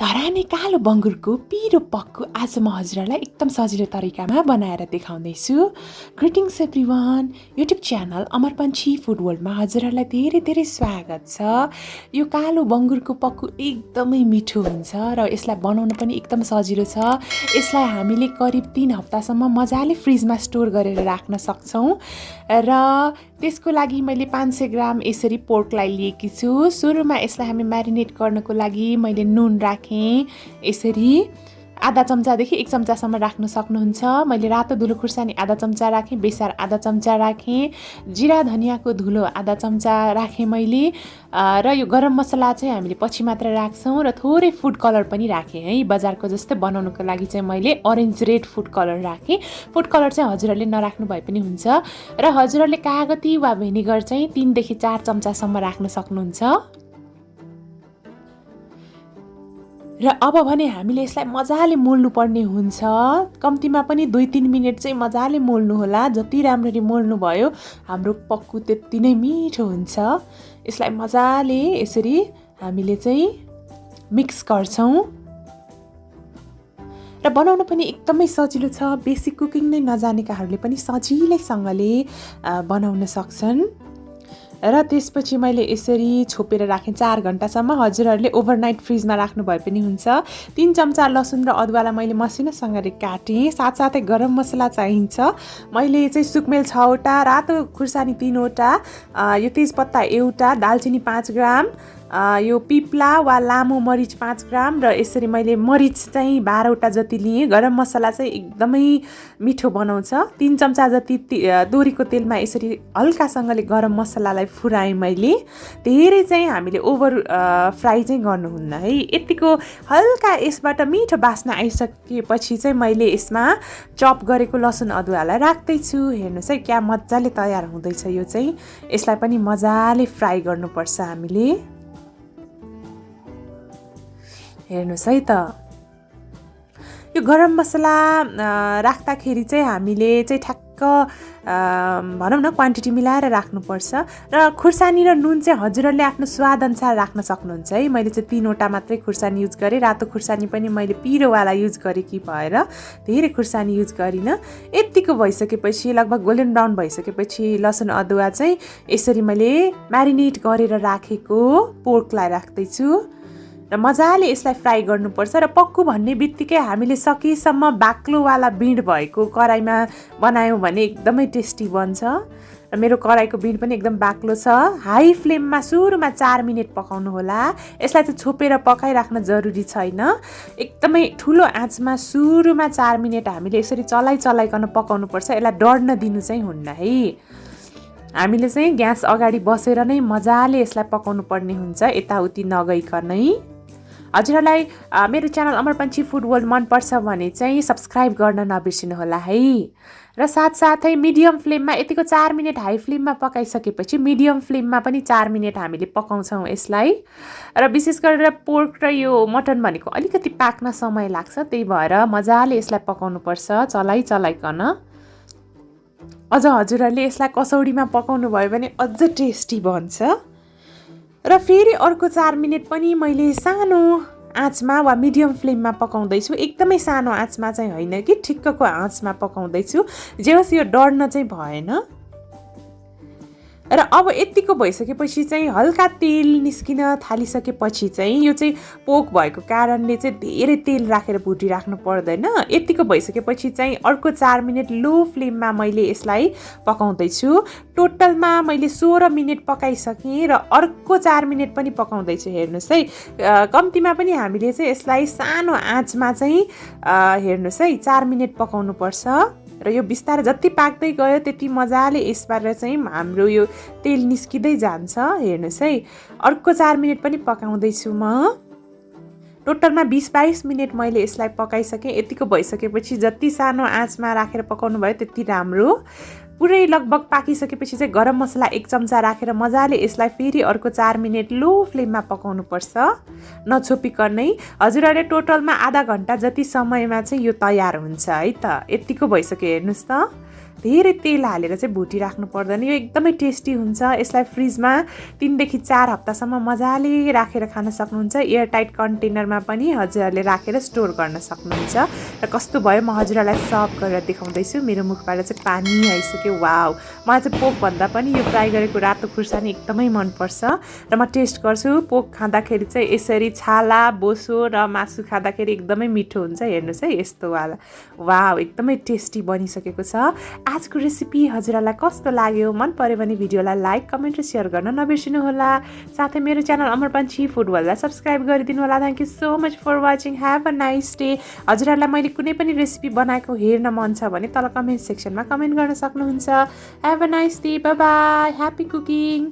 धराने कालो बङ्गुरको पिरो पक्कु आज म हजुरहरूलाई एकदम सजिलो तरिकामा बनाएर देखाउँदैछु। Greetings everyone, YouTube channel Amar Panchhi food वर्ल्डमा हजुरहरूलाई धेरै धेरै स्वागत छ। यो कालो बङ्गुरको पक्कु एकदमै मिठो हुन्छ र यसलाई बनाउन पनि एकदम सजिलो छ। यसलाई हामीले करिब 3 हप्तासम्म मजाले फ्रिजमा स्टोर गरेर राख्न सक्छौँ र त्यसको लागि मैले 500 ग्राम यसरी पोर्कलाई लिएकी छु। सुरुमा यसलाई हामी म्यारिनेट गर्नको लागि मैले नुन राखेँ। यसरी आधा चम्चादेखि 1 चम्चासम्म राख्न सक्नुहुन्छ। मैले रातो धुलो खुर्सानी आधा चम्चा राखेँ, बेसार आधा चम्चा राखेँ, जिरा धनियाँको धुलो आधा चम्चा राखेँ मैले र यो गरम मसला चाहिँ हामीले पछि मात्र राख्छौँ र थोरै फुड कलर पनि राखेँ है। बजारको जस्तै बनाउनको लागि चाहिँ मैले अरेन्ज रेड फुड कलर राखेँ। फुड कलर चाहिँ हजुरहरूले नराख्नु भए पनि हुन्छ र हजुरहरूले कागती वा भिनेगर चाहिँ 3 देखि 4 चम्चासम्म राख्न सक्नुहुन्छ। र अब भने हामीले यसलाई मजाले मोल्नु पर्ने हुन्छ। कम्तीमा पनि 2-3 मिनट चाहिँ मजाले मोल्नु होला। जति राम्ररी मोल्नु भयो हाम्रो पक्कु त्यति नै मिठो हुन्छ। यसलाई मजाले यसरी हामीले चाहिँ मिक्स गर्छौँ र बनाउन पनि एकदमै सजिलो छ। बेसिक कुकिङ नै नजानेकाहरूले पनि सजिलैसँगले बनाउन सक्छन्। र त्यसपछि मैले यसरी छोपेर राखेँ 4 घण्टासम्म। हजुरहरूले ओभरनाइट फ्रिजमा राख्नु भए पनि हुन्छ। 3 चम्चा लसुन र अदुवालाई मैले मसिनोसँगले काटेँ। साथसाथै गरम मसला चाहिन्छ। मैले चाहिँ सुकमेल 6 वटा, रातो खुर्सानी 3 वटा, यो तेजपत्ता 1, दालचिनी 5 ग्राम, यो पिप्ला वा लामो मरिच 5 ग्राम र यसरी मैले मरिच चाहिँ 12 वटा जति लिएँ। गरम मसला चाहिँ एकदमै मिठो बनाउँछ। 3 चम्चा जति दोरीको तेलमा यसरी हल्कासँगले गरम मसलालाई फुराएँ मैले। धेरै चाहिँ हामीले ओभर फ्राई चाहिँ गर्नुहुन्न है। यतिको हल्का यसबाट मिठो बास्ना आइसकेपछि चाहिँ मैले यसमा चप गरेको लसुन अदुवालाई राख्दैछु। हेर्नुहोस् है क्या मजाले तयार हुँदैछ यो चाहिँ। यसलाई पनि मजाले फ्राई गर्नुपर्छ हामीले। हेर्नुहोस् है त, यो गरम मसला राख्दाखेरि चाहिँ हामीले चाहिँ ठ्याक्क भनौँ न क्वान्टिटी मिलाएर राख्नुपर्छ। र खुर्सानी र नुन चाहिँ हजुरहरूले आफ्नो स्वादअनुसार राख्न सक्नुहुन्छ है। मैले चाहिँ 3 वटा मात्रै खुर्सानी युज गरेँ। रातो खुर्सानी पनि मैले पिरोवाला युज गरेँ कि भएर धेरै खुर्सानी युज गरिनँ। यतिको भइसकेपछि लगभग गोल्डन ब्राउन भइसकेपछि लसुन अदुवा चाहिँ यसरी मैले म्यारिनेट गरेर राखेको पोर्कलाई राख्दैछु र मजाले यसलाई फ्राई गर्नुपर्छ। र पक्कु भन्ने बित्तिकै हामीले सकेसम्म बाक्लोवाला बिँड भएको कराईमा बनायौँ भने एकदमै टेस्टी बन्छ। र मेरो कराईको बिँड पनि एकदम बाक्लो छ। हाई फ्लेममा सुरुमा 4 मिनट पकाउनु होला। यसलाई चाहिँ छोपेर पकाइराख्न जरुरी छैन। एकदमै ठुलो आँचमा सुरुमा 4 मिनट हामीले यसरी चलाइकन पकाउनुपर्छ। यसलाई डढ्न दिनु चाहिँ हुन्न है। हामीले चाहिँ ग्यास अगाडि बसेर नै मजाले यसलाई पकाउनु पर्ने हुन्छ, यताउति नगइकनै। हजुरहरूलाई मेरो channel Amar Panchhi food world मनपर्छ भने चाहिँ सब्सक्राइब गर्न नबिर्सिनु होला है। र साथसाथै मिडियम फ्लेममा यतिको 4 मिनट हाई फ्लेममा पकाइसकेपछि मिडियम फ्लेममा पनि 4 मिनट हामीले पकाउँछौँ यसलाई। र विशेष गरेर पोर्क र यो मटन भनेको अलिकति पाक्न समय लाग्छ, त्यही भएर मजाले यसलाई पकाउनुपर्छ चलाइकन। अझ हजुरहरूले यसलाई कसौडीमा पकाउनु भयो भने अझ टेस्टी बन्छ। र फेरि अर्को 4 मिनट पनि मैले सानो आँचमा वा मिडियम फ्लेममा पकाउँदैछु। एकदमै सानो आँचमा चाहिँ होइन कि ठिक्कको आँचमा पकाउँदैछु, जे होस् यो डढ्न चाहिँ भएन। र अब यतिको भइसकेपछि चाहिँ हल्का तेल निस्किन थालिसकेपछि चाहिँ यो चाहिँ पोक भएको कारणले चाहिँ धेरै तेल राखेर भुटिराख्नु पर्दैन। यतिको भइसकेपछि चाहिँ अर्को 4 मिनट लो फ्लेममा मैले यसलाई पकाउँदैछु। टोटलमा मैले 16 मिनट पकाइसकेँ र अर्को 4 मिनट पनि पकाउँदैछु। हेर्नुहोस् है, कम्तीमा पनि हामीले चाहिँ यसलाई सानो आँचमा चाहिँ हेर्नुहोस् है 4 मिनट पकाउनुपर्छ। र यो बिस्तारै जति पाक्दै गयो त्यति मजाले यसबाट चाहिँ हाम्रो यो तेल निस्किँदै जान्छ। हेर्नुहोस् है, अर्को 4 मिनट पनि पकाउँदैछु म। टोटलमा 20-22 मिनट मैले यसलाई पकाइसकेँ। यतिको भइसकेपछि जति सानो आँचमा राखेर पकाउनु भयो त्यति राम्रो। पुरै लगभग पाकिसकेपछि चाहिँ गरम मसला 1 चम्चा राखेर मजाले यसलाई फेरि अर्को 4 मिनट लो फ्लेममा पकाउनुपर्छ नछोपिकनै। हजुरहरूले टोटलमा आधा घण्टा जति समयमा चाहिँ यो तयार हुन्छ है त। यतिको भइसक्यो हेर्नुहोस् त। धेरै तेल हालेर चाहिँ भुटिराख्नु पर्दैन। यो एकदमै टेस्टी हुन्छ। यसलाई फ्रिजमा 3 देखि 4 हप्तासम्म मजाले राखेर खान सक्नुहुन्छ। एयर टाइट कन्टेनरमा पनि हजुरहरूले राखेर स्टोर गर्न सक्नुहुन्छ। र कस्तो भयो म हजुरहरूलाई सर्भ गरेर देखाउँदैछु। मेरो मुखबाट चाहिँ पानी आइसक्यो। वाउ, मलाई चाहिँ पोकभन्दा पनि यो फ्राई गरेको रातो खुर्सानी एकदमै मनपर्छ। र म टेस्ट गर्छु। पोक खाँदाखेरि चाहिँ यसरी छाला बोसो र मासु खाँदाखेरि एकदमै मिठो हुन्छ। हेर्नुहोस् है, यस्तो वाला। वाउ, एकदमै टेस्टी बनिसकेको छ। आजको रेसिपी हजुरहरूलाई कस्तो लाग्यो? मन पर्यो भने भिडियोलाई लाइक कमेन्ट र सेयर गर्न नबिर्सिनुहोला। साथै मेरो च्यानल अमर पन्छी फुड वर्ल्डलाई सब्सक्राइब गरिदिनु होला। Thank you so much for watching. Have a nice day. हजुरहरूलाई मैले कुनै पनि रेसिपी बनाएको हेर्न मन छ भने तल कमेन्ट सेक्सनमा कमेन्ट गर्न सक्नुहुन्छ। Have a nice day. By by. Happy cooking.